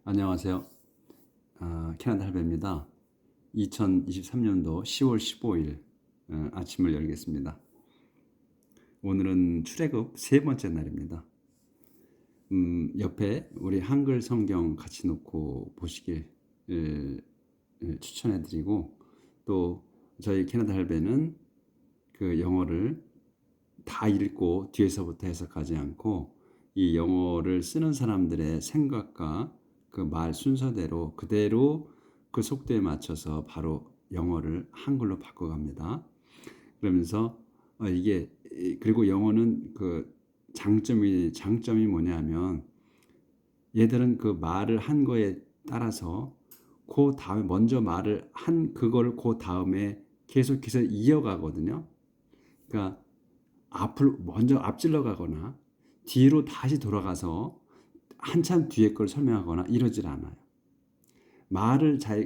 안녕하세요. 캐나다 할배입니다. 2023년도 10월 15일 아침을 열겠습니다. 오늘은 출애굽 세 번째 날입니다. 옆에 우리 한글 성경 같이 놓고 보시길 추천해드리고, 또 저희 캐나다 할배는 그 영어를 다 읽고 뒤에서부터 해석하지 않고 이 영어를 쓰는 사람들의 생각과 그 말 순서대로 그대로 그 속도에 맞춰서 바로 영어를 한글로 바꿔갑니다. 그러면서 이게 그리고 영어는 그 장점이 뭐냐면, 얘들은 그 말을 한 거에 따라서 그 다음에 먼저 말을 한 그거를 그 다음에 계속해서 이어가거든요. 그러니까 앞을 먼저 앞질러 가거나 뒤로 다시 돌아가서 한참 뒤에 걸 설명하거나 이러질 않아요.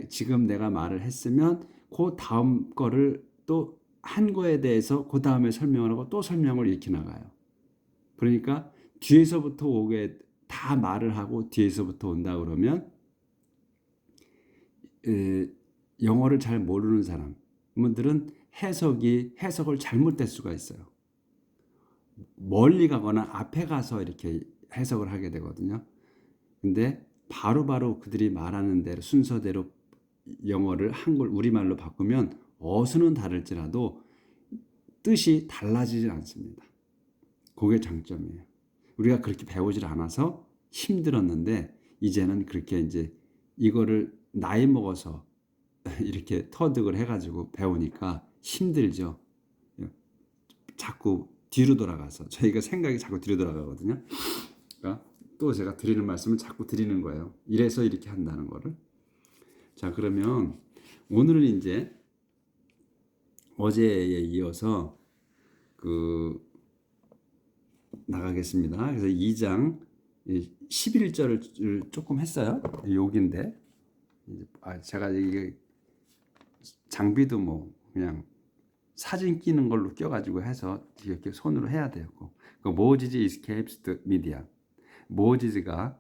지금 내가 말을 했으면 그 다음 거를 또 한 거에 대해서 그 다음에 설명을 하고 또 설명을 이렇게 나가요. 그러니까 뒤에서부터 오게 다 말을 하고 뒤에서부터 온다 그러면 영어를 잘 모르는 사람들은 해석을 잘못될 수가 있어요. 멀리 가거나 앞에 가서 이렇게 해석을 하게 되거든요. 근데 바로바로 그들이 말하는 대로 순서대로 영어를 우리말로 바꾸면 어수는 다를지라도 뜻이 달라지질 않습니다. 그게 장점이에요. 우리가 그렇게 배우질 않아서 힘들었는데, 이제는 그렇게 이제 이거를 나이 먹어서 이렇게 터득을 해가지고 배우니까 힘들죠. 자꾸 뒤로 돌아가서 저희가 생각이 자꾸 뒤로 돌아가거든요. 그러니까 또 제가 드리는 말씀을 자꾸 드리는 거예요. 이래서 이렇게 한다는 거를. 자, 그러면 오늘은 이제 어제에 이어서 그 나가겠습니다. 그래서 2장 11절을 조금 했어요. 여기인데 제가 이게 장비도 뭐 그냥 사진 끼는 걸로 껴가지고 해서 이렇게 손으로 해야 되고, 모지즈 escapes the Midian. 모지즈가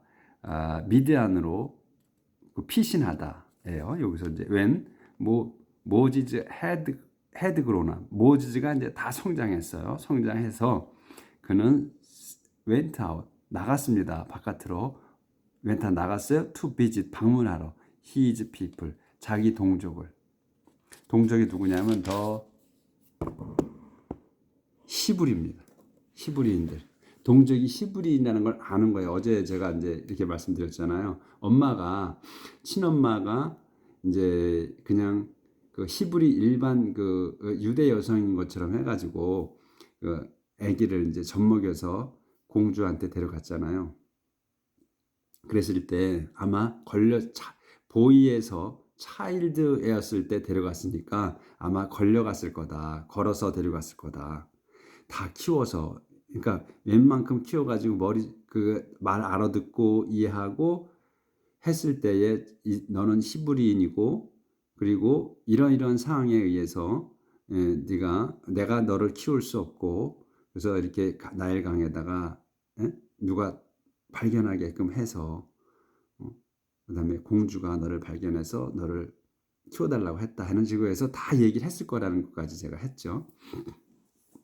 미디안으로 피신하다예요. 여기서 이제 모지즈 had grown up. 모지즈가 이제 다 성장했어요. 성장해서 그는 went out, 나갔습니다. 바깥으로 went out, 나갔어요. to visit, 방문하러 his people, 자기 동족을. 동족이 누구냐면 더 히브리입니다. 히브리인들. 동족이 히브리인이라는 걸 아는 거예요. 어제 제가 이제 이렇게 말씀드렸잖아요. 친엄마가 이제 그냥 그 히브리 일반 그 유대 여성인 것처럼 해가지고 그 아기를 이제 젖먹여서 공주한테 데려갔잖아요. 그랬을 때 아마 보이에서 차일드였을 때 데려갔으니까 아마 걸려갔을 거다. 걸어서 데려갔을 거다. 다 키워서, 그러니까 웬만큼 키워가지고 말 알아듣고 이해하고 했을 때에 너는 히브리인이고, 그리고 이런 상황에 의해서 내가 너를 키울 수 없고, 그래서 이렇게 나일강에다가 누가 발견하게끔 해서 그다음에 공주가 너를 발견해서 너를 키워달라고 했다 하는 식으로 해서 다 얘기를 했을 거라는 것까지 제가 했죠.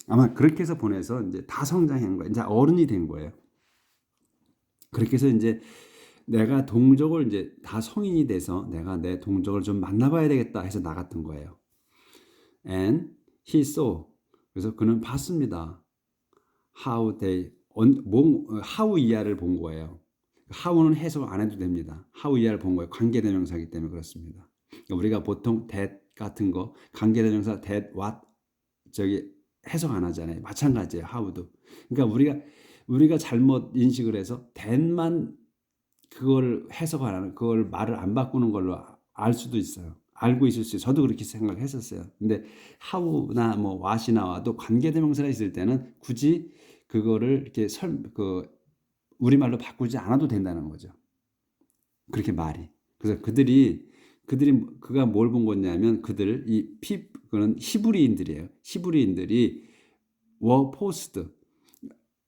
아마 그렇게 해서 보내서 이제 다 성장한 거예요. 이제 어른이 된 거예요. 그렇게 해서 이제 내가 동족을 이제 다 성인이 돼서 내가 내 동족을 좀 만나봐야 되겠다 해서 나갔던 거예요. And he saw. 그래서 그는 봤습니다. How 이하를 본 거예요. how는 해석 안 해도 됩니다. how 이하를 본 거예요. 관계대명사이기 때문에 그렇습니다. 그러니까 우리가 보통 that 같은 거 관계대명사 that, what 해석 안 하잖아요. 마찬가지예요. how도. 그러니까 우리가 잘못 인식을 해서 that만 그걸 해석 안 하는, 그걸 말을 안 바꾸는 걸로 알 수도 있어요. 알고 있을 수 있어요. 저도 그렇게 생각했었어요. 근데 how나 뭐 what이 나와도 관계대명사가 있을 때는 굳이 그거를 이렇게 우리말로 바꾸지 않아도 된다는 거죠. 그렇게 말이. 그래서 그가 뭘 본 거냐면 그는 히브리인들이에요. 히브리인들이 were forced,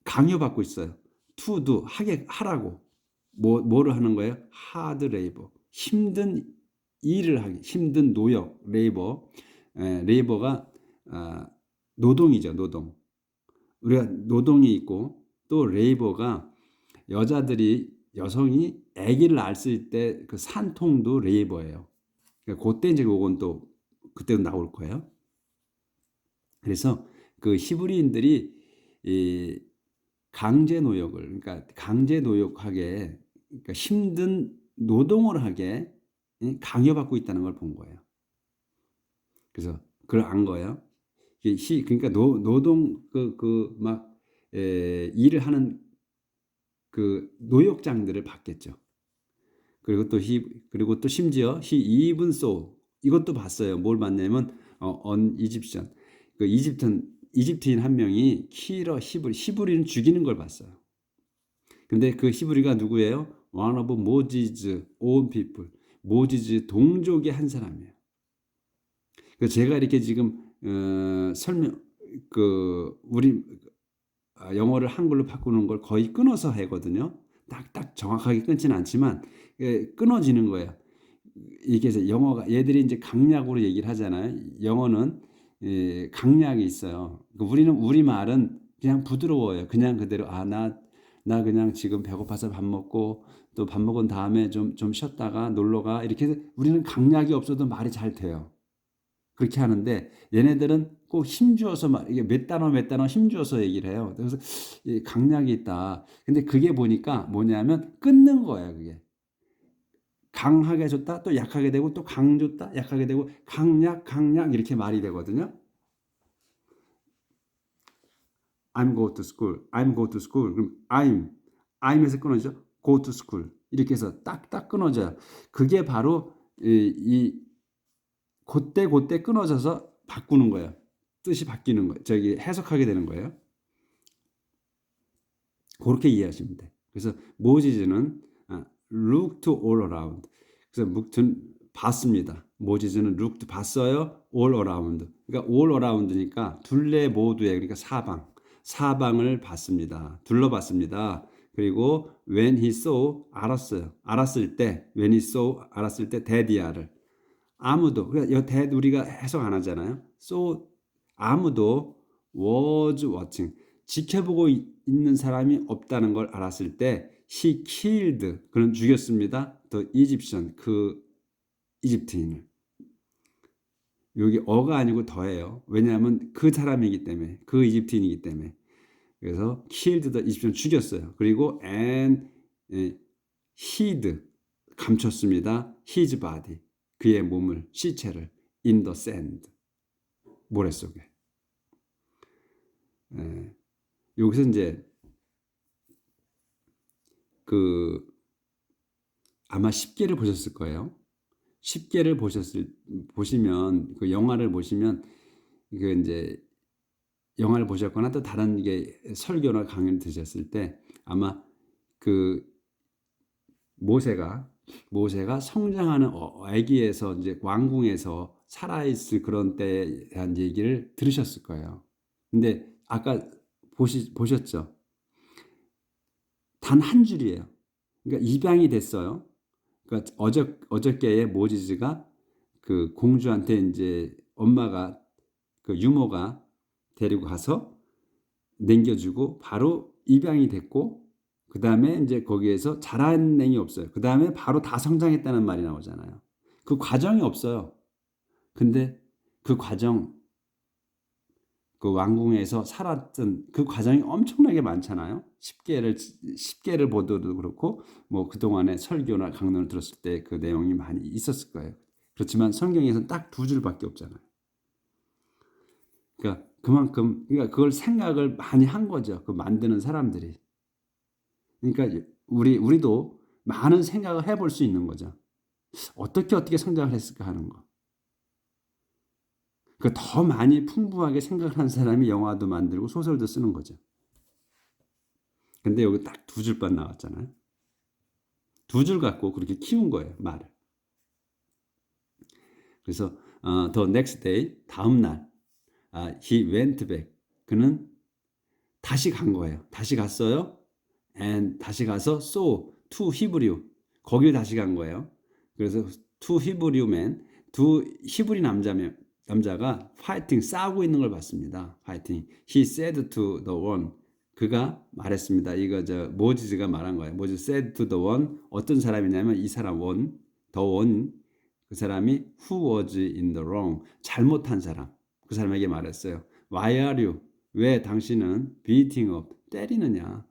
강요받고 있어요. to do, 하라고. 뭐를 하는 거예요? hard labor. 힘든 일을 하기, 힘든 노역, 레이버. 레이버가 노동이죠, 노동. 우리가 노동이 있고 또 레이버가 여성이 아기를 낳았을 때 그 산통도 레이버예요. 그때 이제 요건 또 그때도 나올 거예요. 그래서 그 히브리인들이 이 강제 노역을, 그러니까 강제 노역하게, 그러니까 힘든 노동을 하게 강요받고 있다는 걸 본 거예요. 그래서 그걸 안 거예요. 그러니까 노동 막 일을 하는 그 노역장들을 봤겠죠. 그리고 또 심지어 he even saw, 이것도 봤어요. 뭘 봤냐면 on Egyptian, 그 이집트인 한 명이 키러 히브리는 죽이는 걸 봤어요. 근데 그 히브리가 누구예요? One of Moses' own people. 모지즈 동족의 한 사람이에요. 그 제가 이렇게 지금 우리 영어를 한글로 바꾸는 걸 거의 끊어서 하거든요. 딱 정확하게 끊지는 않지만 끊어지는 거예요. 이게 영어가, 얘들이 이제 강약으로 얘기를 하잖아요. 영어는 강약이 있어요. 우리는 우리말은 그냥 부드러워요. 그냥 그대로 나 그냥 지금 배고파서 밥 먹고 또 밥 먹은 다음에 좀 쉬었다가 놀러 가, 이렇게 해서 우리는 강약이 없어도 말이 잘 돼요. 그렇게 하는데 얘네들은 꼭 힘주어서 이게 몇 단어 힘주어서 얘기를 해요. 그래서 강약이 있다. 근데 그게 보니까 뭐냐면 끊는 거예요. 그게 강하게 줬다 또 약하게 되고 또 강 줬다 약하게 되고 강약 이렇게 말이 되거든요. I'm go to school. 그럼 I'에서 끊어져 go to school, 이렇게 해서 딱딱 끊어져요. 그게 바로 그때 끊어져서 바꾸는 거예요. 뜻이 바뀌는 거예요. 해석하게 되는 거예요. 그렇게 이해하시면 돼. 그래서 모지즈는 looked all around. 그래서 봤습니다. 모지즈는 looked, 봤어요. all around. 그러니까 all around니까 둘레 모두에, 그러니까 사방을 봤습니다. 둘러봤습니다. 그리고 when he saw, 알았을 때, when he saw, 알았을 때 데디아를, 아무도, 그러니까 우리가 해석 안 하잖아요. so 아무도 was watching, 지켜보고 있는 사람이 없다는 걸 알았을 때 he killed, 그는 죽였습니다. the Egyptian, 그 이집트인을. 여기 어가 아니고 더예요. 왜냐하면 그 사람이기 때문에, 그 이집트인이기 때문에. 그래서 killed the Egyptian, 죽였어요. 그리고 and hid, 감췄습니다. his body, 그의 몸을, 시체를 in the sand, 모래 속에. 여기서 이제 아마 10개를 보셨을 거예요. 10개를 보시면, 그 영화를 보시면, 그 이제 영화를 보셨거나 또 다른 게 설교나 강연을 들으셨을 때 아마 그 모세가 성장하는 아기에서 이제 왕궁에서 살아있을 그런 때에 대한 얘기를 들으셨을 거예요. 근데 아까 보셨죠? 단 한 줄이에요. 그러니까 입양이 됐어요. 그러니까 어저께에 모지즈가 그 공주한테 이제 엄마가, 그 유모가 데리고 가서 남겨주고 바로 입양이 됐고, 그 다음에 이제 거기에서 자란 애이 없어요. 그 다음에 바로 다 성장했다는 말이 나오잖아요. 그 과정이 없어요. 근데 그 과정, 그 왕궁에서 살았던 그 과정이 엄청나게 많잖아요. 10개를 보도도 그렇고, 뭐 그동안에 설교나 강론을 들었을 때 그 내용이 많이 있었을 거예요. 그렇지만 성경에서는 딱 2줄밖에 없잖아요. 그러니까 그러니까 그걸 생각을 많이 한 거죠. 그 만드는 사람들이. 그러니까 우리도 많은 생각을 해볼 수 있는 거죠. 어떻게 성장을 했을까 하는 거. 그 더 많이 풍부하게 생각을 한 사람이 영화도 만들고 소설도 쓰는 거죠. 근데 여기 딱 2줄만 나왔잖아요. 2줄 갖고 그렇게 키운 거예요, 말을. 그래서 the next day, 다음 날, he went back. 그는 다시 간 거예요. 다시 갔어요. and 다시 가서 saw, to 히브리우 거길 다시 간 거예요. 그래서 to 히브리우 맨 두 히브리 남자가 파이팅 싸우고 있는 걸 봤습니다. 파이팅. He said to the one 그가 말했습니다. 이거 모지즈가 말한 거예요. 모지즈 said to the one 어떤 사람이냐면 이 사람 the one 그 사람이 who was in the wrong 잘못한 사람 그 사람에게 말했어요. Why are you 왜 당신은 beating up 때리느냐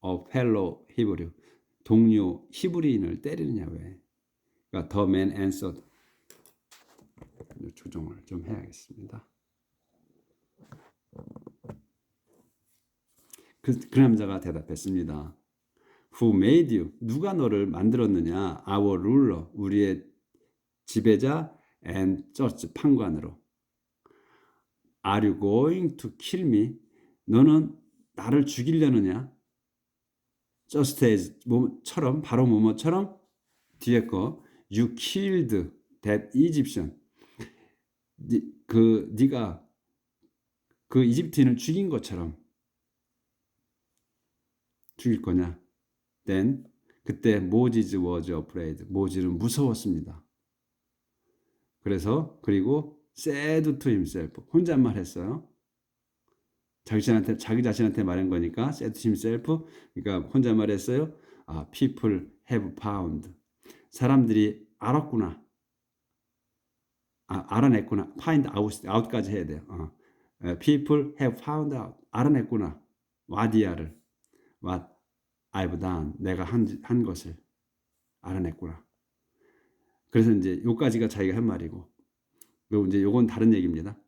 a fellow Hebrew 동료 히브리인을 때리느냐 왜? 그러니까 the man answered 조정을 좀 해야겠습니다. 그 남자가 대답했습니다. Who made you? 누가 너를 만들었느냐? Our ruler, 우리의 지배자 and judge, 판관으로. Are you going to kill me? 너는 나를 죽이려느냐? Just as, 뭐처럼, 바로 뭐뭐처럼 뒤에 거 You killed that Egyptian. 네가 그 이집트인을 죽인 것처럼 죽일 거냐? Then 그때 Moses was afraid. 모지는 무서웠습니다. 그리고 said to himself 혼잣말 했어요. 자기 자신한테 말한 거니까 said to himself 그러니까 혼잣말 했어요. People have found. 사람들이 알았구나. 알아냈구나. find out까지 해야 돼요. People have found out. 알아냈구나. 와디아를. What I've done. 내가 한 것을 알아냈구나. 그래서 이제 요까지가 자기가 한 말이고. 그리고 이제 요건 다른 얘기입니다.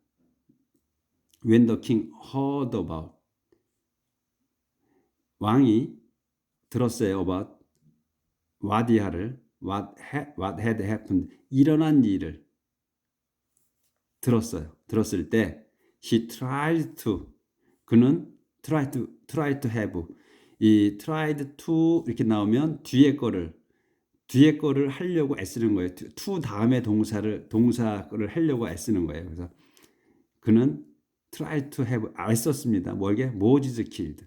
When the king heard about. 왕이 들었어요. about 와디아를. What had happened. 일어난 일을. 들었을 때 he tried to 그는 try to have 이 tried to 이렇게 나오면 뒤에 거를 하려고 애쓰는 거예요. to 다음에 동사를 하려고 애쓰는 거예요. 그래서 그는 try to have 애썼습니다. 뭐게? 모지즈 killed.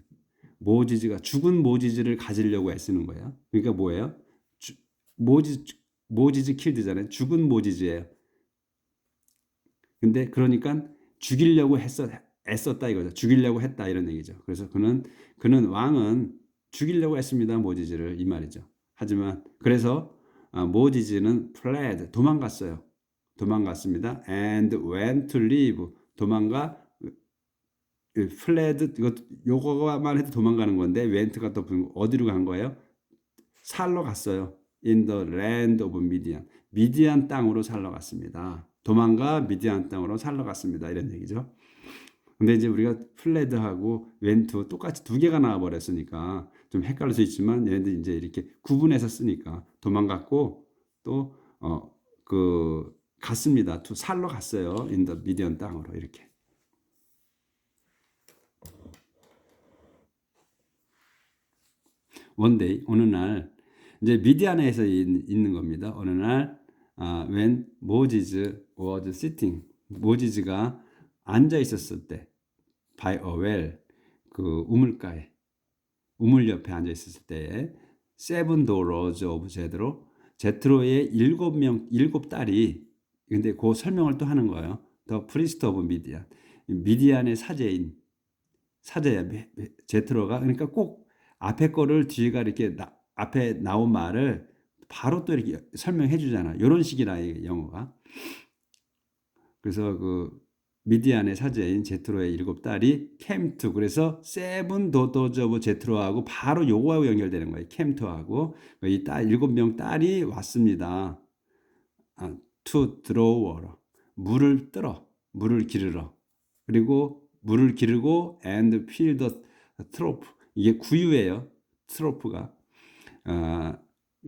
모지즈가 죽은 모지즈를 가지려고 애쓰는 거예요. 그러니까 뭐예요? 모지즈 killed잖아요. 죽은 모지즈예요. 근데 그러니까 죽이려고 애썼다 이거죠. 죽이려고 했다 이런 얘기죠. 그래서 그는 왕은 죽이려고 했습니다. 모지즈를 이 말이죠. 하지만 그래서 모지즈는 fled 도망갔습니다. and went to live fled 요거만 해도 도망가는 건데 went가 또 어디로 간 거예요? 살러 갔어요. in the land of Midian 미디안 땅으로 살러 갔습니다. 도망가 미디안 땅으로 살러 갔습니다. 이런 얘기죠. 근데 이제 우리가 플레드하고 웬투 똑같이 두 개가 나와 버렸으니까 좀 헷갈릴 수 있지만 얘네들 이제 이렇게 구분해서 쓰니까 도망갔고 또 갔습니다. 살러 갔어요. 인더 미디안 땅으로 이렇게. 원데이 어느 날 이제 미디안에서 있는 겁니다. 어느 날 when Moses was sitting 모지즈가 앉아 있었을 때 by a well 그 우물가에 우물 옆에 앉아 있었을 때에 seven daughters of 제트로의 일곱 딸이 근데 그 설명을 또 하는 거예요. The priest of Midian 미디안의 사제야 제트로가 그러니까 꼭 앞에 거를 뒤가 이렇게 앞에 나온 말을 바로 또 이렇게 설명해 주잖아. 이런 식이라 영어가. 그래서 미디안의 사제인 제트로의 7딸이 came to 그래서 seven daughters of 제트로하고 바로 요거하고 연결되는 거예요. came to하고 이 7명 딸이 왔습니다. to draw water 물을 기르러 그리고 물을 기르고 and fill the trough 이게 구유예요. 트로프가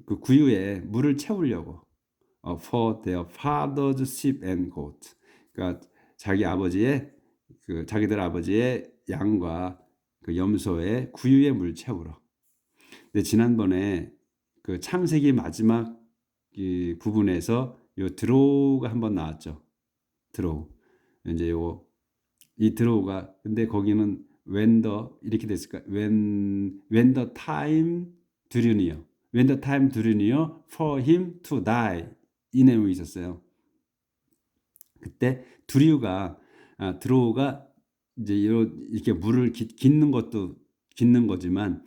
그 구유에 물을 채우려고 for their father's sheep and goat 그러니까 자기들 아버지의 양과 그 염소의 구유에 물 채우러. 근데 지난번에 그 창세기 마지막 이 부분에서 요 드로우가 한번 나왔죠. 드로우. 이제 이 드로우가 근데 거기는 when the 이렇게 됐을까? when the time drew near. when the time drew near for him to die. 이 내용이 있었어요. 그때 드로우가 이제 이렇게 물을 깃는 것도 깃는 거지만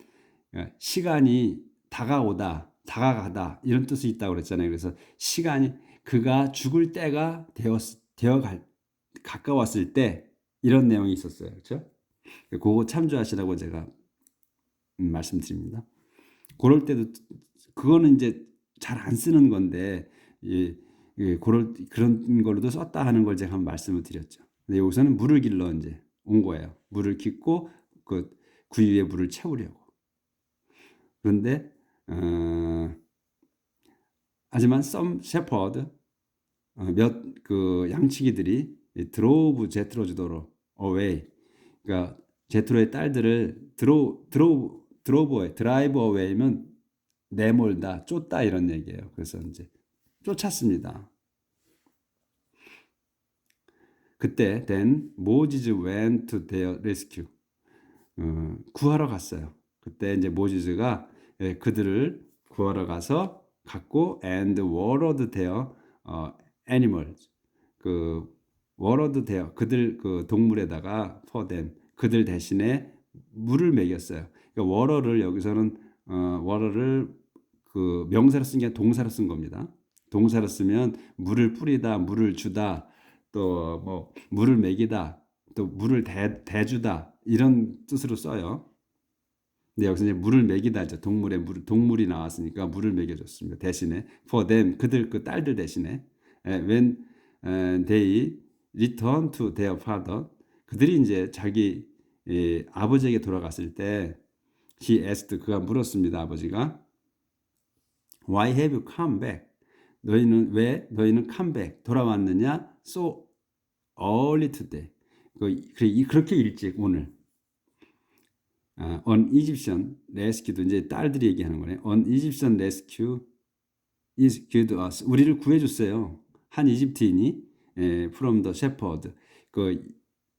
시간이 다가가다 이런 뜻이 있다고 그랬잖아요. 그래서 시간이 그가 죽을 때가 가까웠을 때 이런 내용이 있었어요. 그렇죠? 그거 참조하시라고 제가 말씀드립니다. 그럴 때도 그거는 이제 잘 안 쓰는 건데 그런 걸로도 썼다 하는 걸 제가 한번 말씀을 드렸죠. 근데 여기서는 물을 길러 이제 온 거예요. 물을 깃고 그 구유에 물을 채우려고. 그런데 하지만 some shepherd 몇 그 양치기들이 드로브 제트로 주도로 away, 그러니까 제트로의 딸들을 드라이브 어웨이면 내몰다, 쫓다 이런 얘기예요. 그래서 이제 쫓았습니다. 그때 then Moses went to their rescue. 구하러 갔어요. 그때 이제 모지스가 그들을 구하러 가서 갔고 and watered their animals. 그 watered their 그들 그 동물에다가 for them 그들 대신에 물을 먹였어요. 그러니까 water를 여기서는 water를 그 명사로 쓴 게 동사로 쓴 겁니다. 동사로 쓰면 물을 뿌리다, 물을 주다, 또 뭐 물을 먹이다, 또 물을 대주다 이런 뜻으로 써요. 근데 여기서 이제 물을 먹이다죠. 동물이 나왔으니까 물을 먹여줬습니다. 대신에 for them 그들 그 딸들 대신에 when they return to their father 그들이 이제 자기 아버지에게 돌아갔을 때 he asked 그가 물었습니다. 아버지가 why have you come back? 왜 너희는 come back 돌아왔느냐? So early today. 그렇게 일찍 오늘. On Egyptian rescue도 이제 딸들이 얘기하는 거네. On Egyptian rescue is good us. 우리를 구해줬어요. 한 이집트인이 from the shepherd 그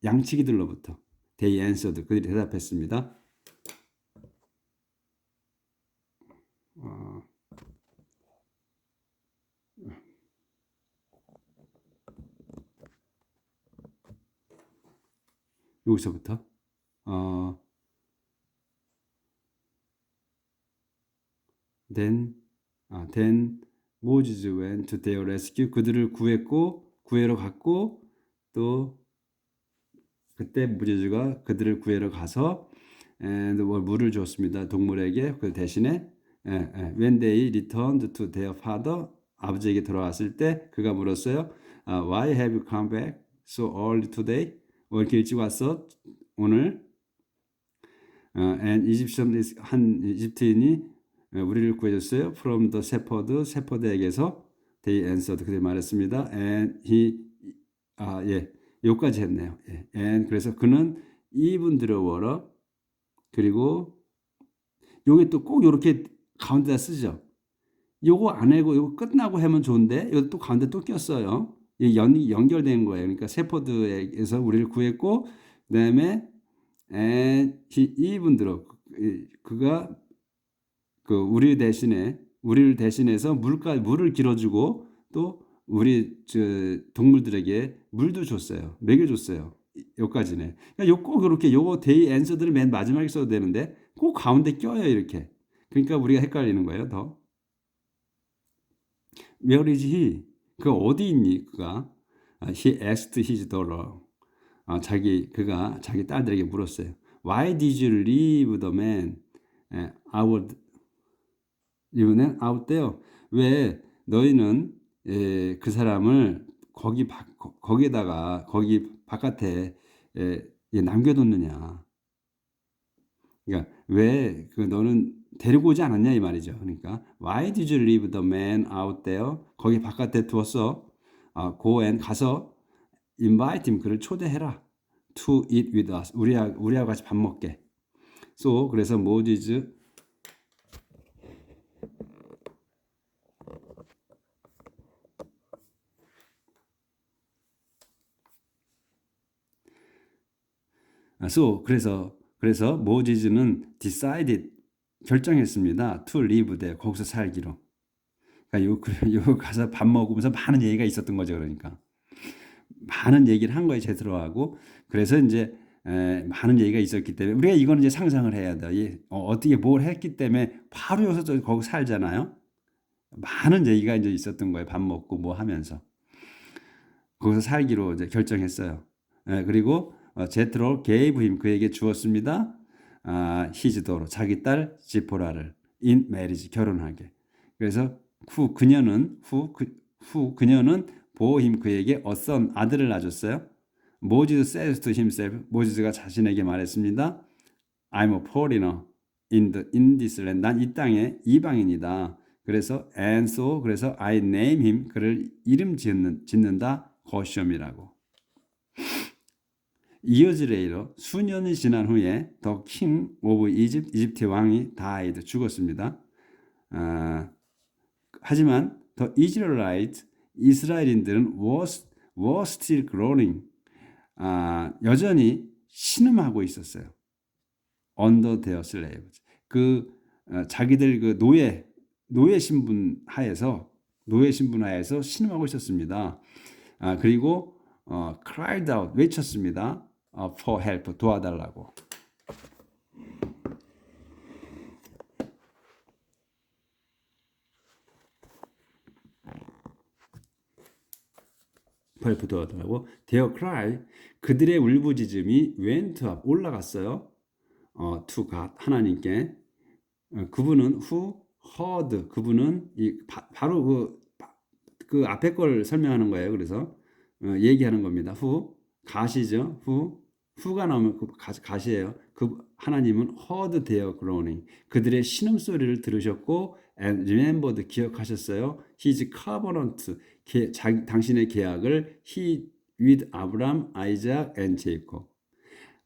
양치기들로부터. They answered 그들이 대답했습니다. 여기서부터 then Moses went to their rescue 그들을 구해러 갔고 또 그때 모세스가 그들을 구해러 가서 물을 줬습니다. 동물에게 그 대신에 when they returned to their father 아버지에게 돌아왔을 때 그가 물었어요. Why have you come back so early today? 왜 이렇게 일찍 왔어? 오늘 and Egyptian 한 이집트인이 우리를 구해줬어요. From the shepherd에게서 they answered 그들이 말했습니다. And he 여기까지 했네요. and 그래서 그는 even the water 그리고 요게 또 꼭 이렇게 가운데다 쓰죠. 요거 안 하고 요거 끝나고 하면 좋은데 이거 또 가운데 또 꼈어요. 연결된 거예요. 그러니까 shepherd에게서 우리를 구했고 그다음에 and he even 그가 그 우리를 대신해서 물을 길어주고 또 우리 동물들에게 물도 줬어요. 먹여줬어요. 여기까지네. 그러니까 꼭 이렇게 요거 데이 앤서들을 맨 마지막에 써도 되는데 꼭 가운데 껴요 이렇게. 그러니까 우리가 헷갈리는 거예요. 더. Where is he? 그 어디 있니? 그가 he asked his daughter. 그가 자기 딸들에게 물었어요. Why did you leave the man out there? 왜 너희는 그 사람을 거기 바깥에 남겨뒀느냐? 그러니까 왜 너는 데리고 오지 않았냐 이 말이죠. 그러니까 Why did you leave the man out there? 거기 바깥에 두었어. Go and 가서 invite him 그를 초대해라. To eat with us. 우리하고 같이 밥 먹게. So 그래서 모지스 그래서 모지스는 decided 결정했습니다. to live there. 거기서 살기로. 그러니까 요 가서 밥 먹으면서 많은 얘기가 있었던 거죠. 그러니까 많은 얘기를 한 거예요. 제트로하고. 그래서 이제 많은 얘기가 있었기 때문에 우리가 이거는 이제 상상을 해야 돼요. 어떻게 뭘 했기 때문에 바로 여기서 거기 살잖아요. 많은 얘기가 이제 있었던 거예요. 밥 먹고 뭐 하면서 거기서 살기로 이제 결정했어요. 그리고 제트로 gave him 그에게 주었습니다. his daughter 자기 딸 지포라를 in marriage 결혼하게. 그래서 그녀는 bore him 그에게 a son 아들을 낳아줬어요. 모지스 says to himself 모지스가 자신에게 말했습니다. I'm a foreigner in this land. 난 이 땅의 이방인이다. 그래서 and so 그래서 I name him 그를 이름 짓는다 거시엄이라고. years later 수년이 지난 후에 the king of Egypt 이집트의 왕이 died 죽었습니다. 하지만 the Israelites 이스라엘인들은 were still growing 여전히 신음하고 있었어요. under their slaves 자기들 그 노예 신분 하에서 신음하고 있었습니다. 그리고 cried out 외쳤습니다. for help 도와달라고. help 도와달라고. their cry 그들의 울부짖음이 went up 올라갔어요. to God 하나님께. 그분은 who heard 그분은 바로 그 앞에 걸 설명하는 거예요. 그래서 얘기하는 겁니다. who 가시죠. who가 나오면 그 가시예요. 그 하나님은 heard their groaning 그들의 신음소리를 들으셨고 and remembered 기억하셨어요. his covenant 당신의 계약을 with Abraham, Isaac and Jacob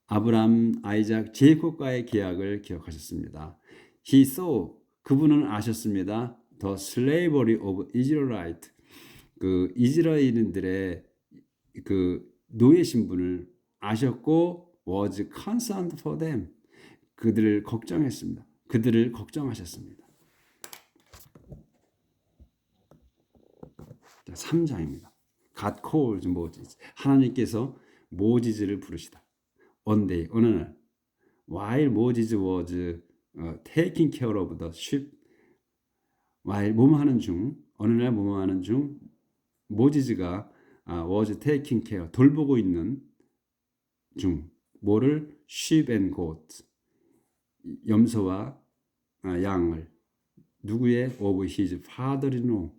아브람, 아이작, 제이콥과의 계약을 기억하셨습니다. He saw 그분은 아셨습니다. The slavery of Israelite 그 이스라엘인들의 그 노예 신분을 아셨고 was concerned for them 그들을 걱정했습니다. 그들을 걱정하셨습니다. 자, 3장입니다. God calls Moses 하나님께서 모지즈를 부르시다. One day 어느 날 while Moses was taking care of the sheep while 뭐뭐하는 중 어느 날 뭐뭐하는 중 모지즈가 was taking care 돌보고 있는 중 뭐를 sheep and goat 염소와 양을 누구의 of his father-in-law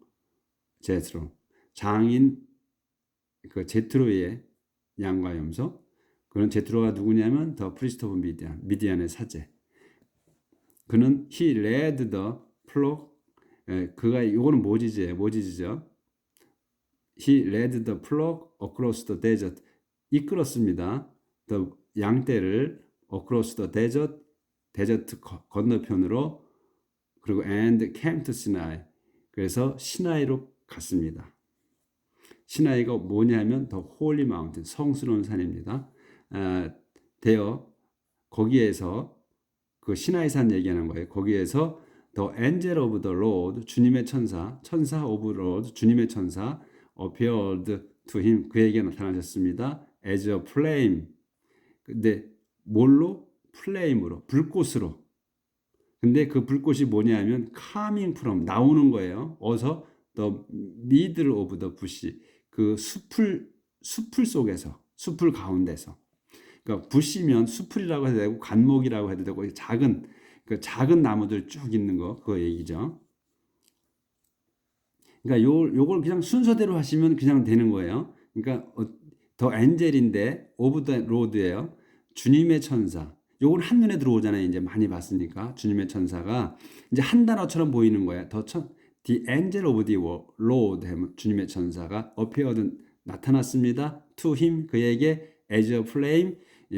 제트로 장인 그 제트로의 양과 염소 그는 제트로가 누구냐면 더 프리스트 오브 미디안의 사제. 그는 he led the flock 그가 이거는 모지즈죠. he led the flock across the desert 이끌었습니다. the 양떼를 across the desert 데저트 건너편으로 그리고 and came to Sinai 그래서 시나이로 갔습니다. 시나이가 뭐냐면 the holy mountain 성스러운 산입니다. 거기에서 그 시나이산 얘기하는 거예요. 거기에서 the angel of the Lord 주님의 천사 of the Lord 주님의 천사 appeared to him 그에게 나타나셨습니다. as a flame 근데 뭘로? 플레임으로 불꽃으로. 근데 그 불꽃이 뭐냐면 coming from 나오는 거예요. 어서 the middle of the bush 그 숲을 속에서 숲을 가운데서 그러니까 부시면 숲이라고 해도 되고 관목이라고 해도 되고 작은 나무들 쭉 있는 거 그거 얘기죠. 그러니까 요걸 그냥 순서대로 하시면 그냥 되는 거예요. 그러니까 더 엔젤인데 오브 더 로드예요. 주님의 천사. 요건 한눈에 들어오잖아요. 이제 많이 봤으니까 주님의 천사가 이제 한 단어처럼 보이는 거예요. The angel of the Lord 주님의 천사가 appeared 나타났습니다. To him 그에게 as a flame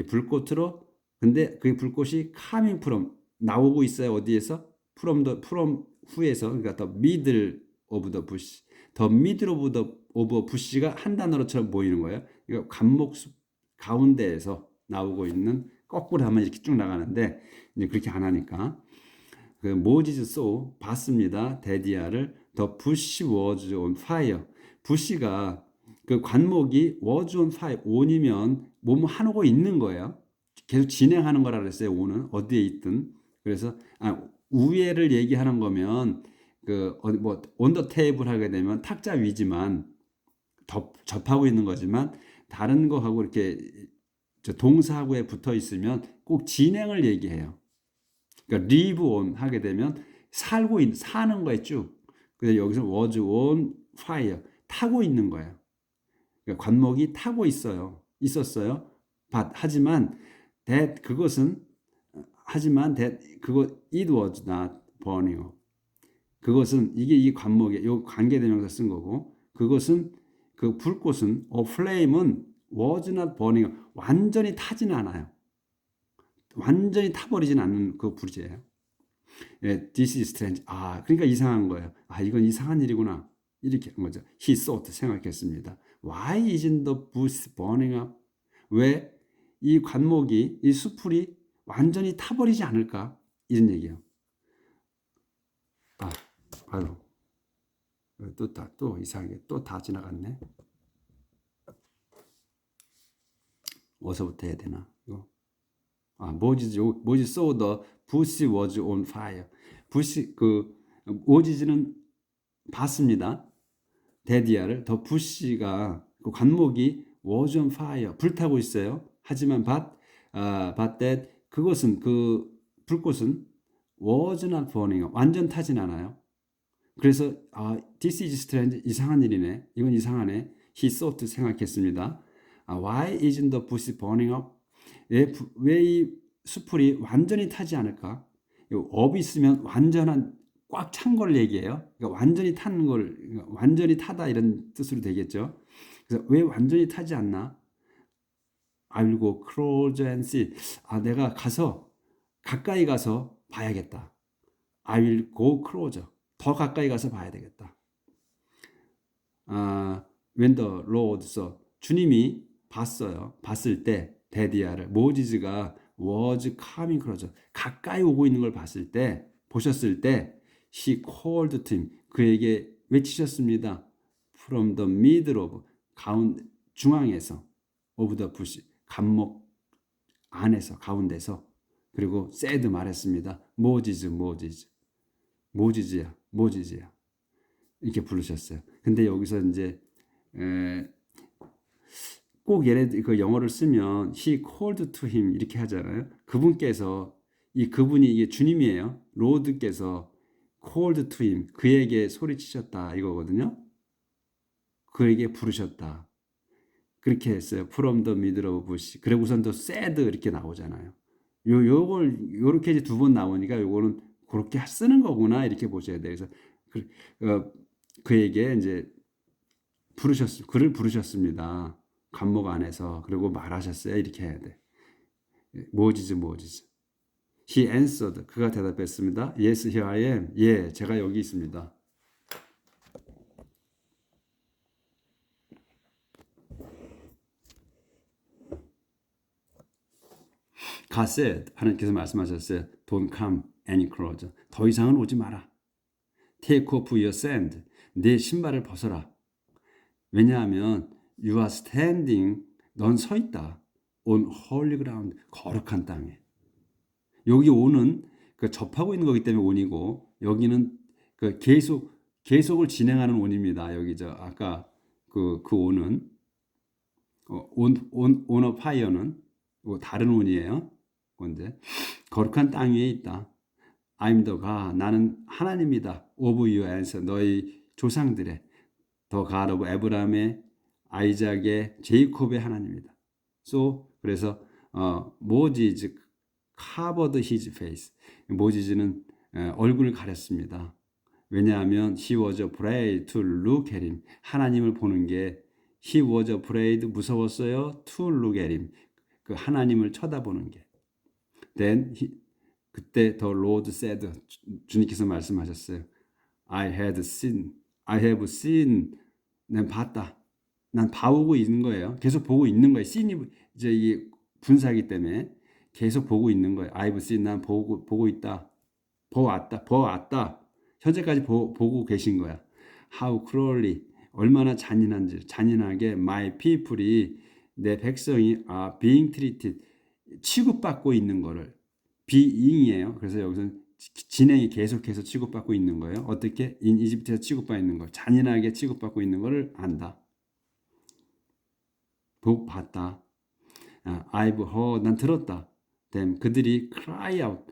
불꽃으로 근데 그 불꽃이 coming from 나오고 있어요. 어디에서? from 후에서 그러니까 the middle of the bush the middle of the bush가 한 단어로처럼 보이는 거예요. 그러니까 관목숲 가운데에서 나오고 있는 거꾸로 하면 이렇게 쭉 나가는데 이제 그렇게 안 하니까 그 Moses saw 봤습니다. 데디아를 the bush was on fire. 부시가 그 관목이 was on fire on이면 뭐뭐 하고 있는 거예요. 계속 진행하는 거라 그랬어요. on은 어디에 있든. 그래서 우회를 얘기하는 거면 그 뭐 on the table 하게 되면 탁자 위지만 접하고 있는 거지만 다른 거하고 이렇게 동사하고에 붙어 있으면 꼭 진행을 얘기해요. 그러니까 live on 하게 되면 사는 거에 쭉. 근데 여기서 was on fire 타고 있는 거예요. 그러니까 관목이 타고 있었어요. 하지만 그것은 그거 it was not burning up. 그것은 이게 이 관목에 요 관계대명사 쓴 거고 그것은 그 불꽃은 flame은 was not burning up. 완전히 타지는 않아요. 완전히 타버리진 않는 그 불이에요. 예, this is strange. 그러니까 이상한 거예요. 이건 이상한 일이구나. 이렇게 한 거죠. He thought 생각했습니다. Why isn't the bush burning up? 왜 이 관목이 이 수풀이 완전히 타버리지 않을까? 이런 얘기예요. 바로 또 이상하게 또 다 지나갔네. 어디서부터 해야 되나? 이거. Moses saw the bush was on fire. 모지즈는 봤습니다. 데디아를 더 부시가 그 관목이 was on fire 불타고 있어요. 하지만 but that 그것은 그 불꽃은 was not burning 완전 타진 않아요. 그래서 this is strange 이상한 일이네. 이건 이상하네. He thought 생각했습니다. Why isn't the bush burning up? 왜 이 수풀이 완전히 타지 않을까? 업이 있으면 완전한 꽉 찬 걸 얘기해요. 그러니까 완전히 타는 걸 완전히 타다 이런 뜻으로 되겠죠. 그래서 왜 완전히 타지 않나? I will go closer and see. 내가 가까이 가서 봐야겠다. I will go closer. 더 가까이 가서 봐야 되겠다. When the Lord saw. 주님이 봤을 때 데디아를 모지즈가 was coming closer. 가까이 오고 있는 걸 보셨을 때 He called to him. 그에게 외치셨습니다. From the middle of 중앙에서 of the bush. 감목 안에서 가운데서 그리고 said 말했습니다. 모지즈야. 이렇게 부르셨어요. 근데 여기서 이제 꼭 얘네들 그 영어를 쓰면 he called to him 이렇게 하잖아요. 그분이 이게 주님이에요. 로드께서 called to him 그에게 소리치셨다 이거거든요. 그에게 부르셨다. 그렇게 했어요. From the middle of bush. 그리고선 또 said 이렇게 나오잖아요. 요걸 요렇게 이제 두 번 나오니까 요거는 그렇게 쓰는 거구나 이렇게 보셔야 돼요. 그래서 그에게 이제 그를 부르셨습니다. 관목 안에서 그리고 말하셨어요. 이렇게 해야 돼. 모지즈. He answered. 그가 대답했습니다. Yes, here I am. 예, 제가 여기 있습니다. God said, 하나님께서 말씀하셨어요. Don't come any closer. 더 이상은 오지 마라. Take off your sand. 내 신발을 벗어라. 왜냐하면 you are standing, 넌 서 있다. on holy ground, 거룩한 땅에. 여기 on은 그 접하고 있는 거기 때문에 on이고 여기는 그 계속을 진행하는 on입니다. 여기 아까 그 on은 on of fire는 다른 on이에요. 근데 거룩한 땅 위에 있다. I'm the God. 나는 하나님이다. Of your ancestors. 너희 조상들의 the God of 에브라함의 아이작의 제이콥의 하나님이다. 그래서 모지즈 covered his face. 모지즈는 얼굴을 가렸습니다. 왜냐하면 he was afraid to look at him. 하나님을 보는 게 he was afraid 무서웠어요. to look at him. 그 하나님을 쳐다보는 게. Then 그때 the Lord said 주님께서 말씀하셨어요. I have seen. 난 봤다. 난 봐오고 있는 거예요. 계속 보고 있는 거예요. seen이 이제 이 분사이기 때문에 계속 보고 있는 거예요. I've seen. 난 보고 있다. 보았다. 현재까지 보고 계신 거야. How cruelly, 얼마나 잔인하게 my people이, 내 백성이 are being treated, 취급받고 있는 거를, being이에요. 그래서 여기서 진행이 계속해서 취급받고 있는 거예요. 어떻게? in 이집트에서 취급받고 있는 걸, 잔인하게 취급받고 있는 거를 안다. 봤다. I've heard, 난 들었다. them, 그들이 cry out,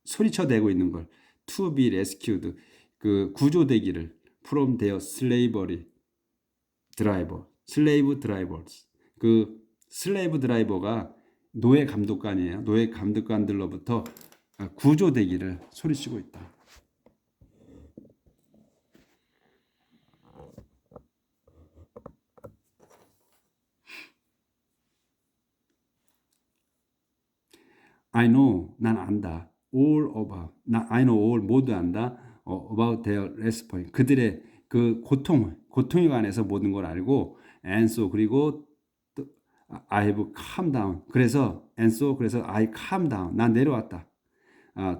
소리쳐대고 있는 걸, to be rescued, 그 구조되기를, from their slavery slave drivers, 그 슬레이브 드라이버가 노예 감독관이에요. 노예 감독관들로부터 구조되기를 소리치고 있다. I know, 난 안다. all about, I know all, 모두 안다. about their response, 그들의 그 고통에 관해서 모든 걸 알고, and so, 그리고 또, I have calmed down. 그래서 I calmed down. 난 내려왔다.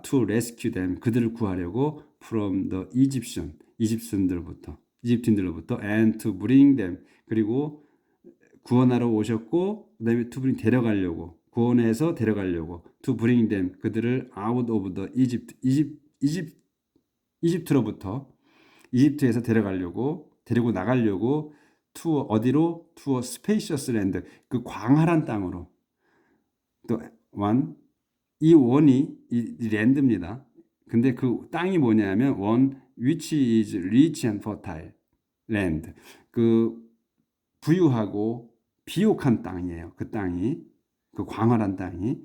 to rescue them, 그들을 구하려고, from the 이집트인들로부터, and to bring them, 그리고 구원하러 오셨고, 그다음에 to bring, 데려가려고, 구원해서 데려가려고, to bring them, 그들을 out of the 이집트로부터, 이집트에서 데리고 나가려고, to 어디로? to a spacious land, 그 광활한 땅으로. 또 이 원이 이 랜드입니다. 근데 그 땅이 뭐냐면 one which is rich and fertile land, 그 부유하고 비옥한 땅이에요. 그 땅이, 그 광활한 땅이.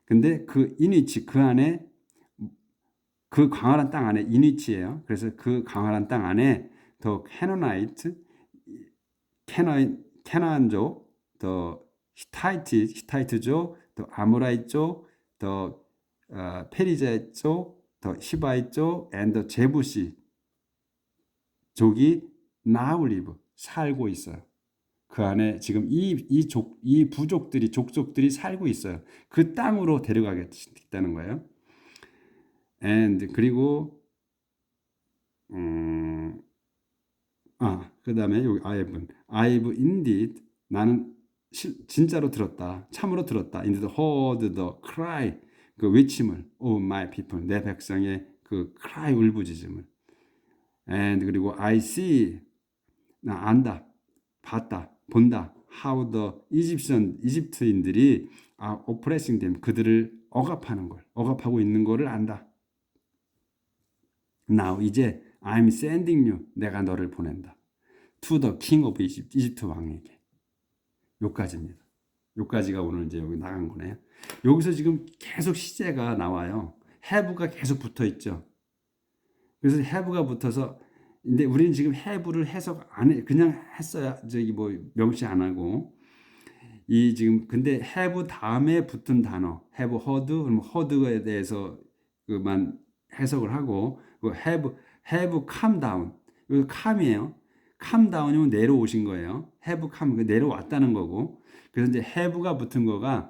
근데 그 이니치, 그 안에, 그 광활한 땅 안에 이니치예요. 그래서 그 광활한 땅 안에 더 캐나안족, 더 히타이트족, 더 아모라이족, 더 페리자족, 더 히바이족, 앤더 제부시 족이 now live, 살고 있어요. 그 안에 지금 이 부족들이, 족속들이 살고 있어요. 그 땅으로 데려가겠다는 거예요. and, 그리고 그 다음에 여기 I've indeed, 나는 진짜로 들었다. 참으로 들었다. indeed heard the cry, 그 외침을, of my people, 내 백성의 그 cry, 울부짖음을. and, 그리고 I see, 나 안다, 봤다, 본다. how the 이집트인들이 are oppressing them, 그들을 억압하고 있는 거를 안다. now, 이제 I'm sending you, 내가 너를 보낸다. to the king of Egypt, 이집트 왕에게. 요까지입니다. 요까지가 오늘 이제 여기 나간 거네요. 여기서 지금 계속 시제가 나와요. have가 계속 붙어 있죠. 그래서 have가 붙어서, 근데 우리는 지금 have를 해석 안 해, 그냥 했어요. 저기 뭐 명시 안 하고. 이 지금 근데 have 다음에 붙은 단어, have heard, 그럼 heard에 대해서 그만 해석을 하고, have calm down, 이거 calm이에요. calm down이면 내려오신 거예요. have calm, 내려왔다는 거고. 그래서 이제 have가 붙은 거가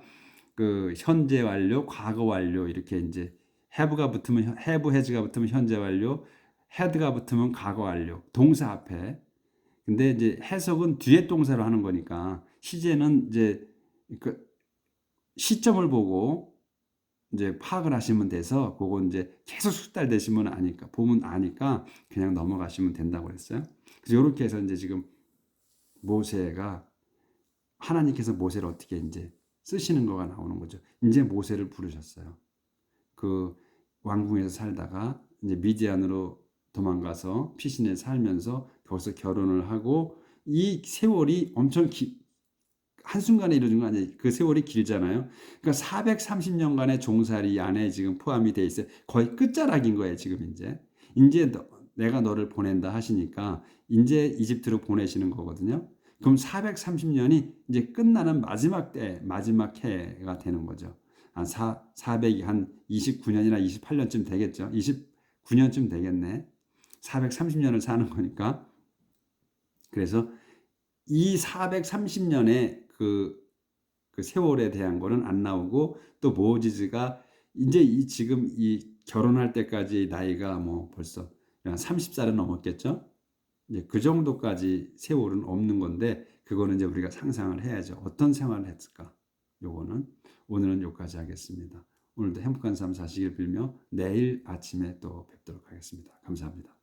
그 현재 완료, 과거 완료, 이렇게 이제 have가 붙으면, have has가 붙으면 현재 완료, had가 붙으면 과거 완료, 동사 앞에. 근데 이제 해석은 뒤에 동사로 하는 거니까 시제는 이제 그 시점을 보고 이제 파악을 하시면 돼서, 그거 이제 계속 숙달되시면 보면 아니까 그냥 넘어가시면 된다고 했어요. 그래서 이렇게 해서 이제 지금 모세가, 하나님께서 모세를 어떻게 이제 쓰시는 거가 나오는 거죠. 이제 모세를 부르셨어요. 그 왕궁에서 살다가 이제 미디안으로 도망가서 피신에 살면서 거기서 결혼을 하고, 이 세월이 엄청 한순간에 이루어진 거 아니에요. 그 세월이 길잖아요. 그러니까 430년간의 종살이 안에 지금 포함이 돼 있어요. 거의 끝자락인 거예요, 지금 이제. 내가 너를 보낸다 하시니까 이제 이집트로 보내시는 거거든요. 그럼 430년이 이제 끝나는 마지막 해가 되는 거죠. 한 29년이나 28년쯤 되겠죠. 29년쯤 되겠네. 430년을 사는 거니까. 그래서 이 430년의 그 세월에 대한 거는 안 나오고, 또 모지즈가 이제 이 지금 이 결혼할 때까지 나이가 뭐 벌써 한 30살은 넘었겠죠? 이제 그 정도까지 세월은 없는 건데 그거는 이제 우리가 상상을 해야죠. 어떤 생활을 했을까? 요거는 오늘은 여기까지 하겠습니다. 오늘도 행복한 삶 사시길 빌며 내일 아침에 또 뵙도록 하겠습니다. 감사합니다.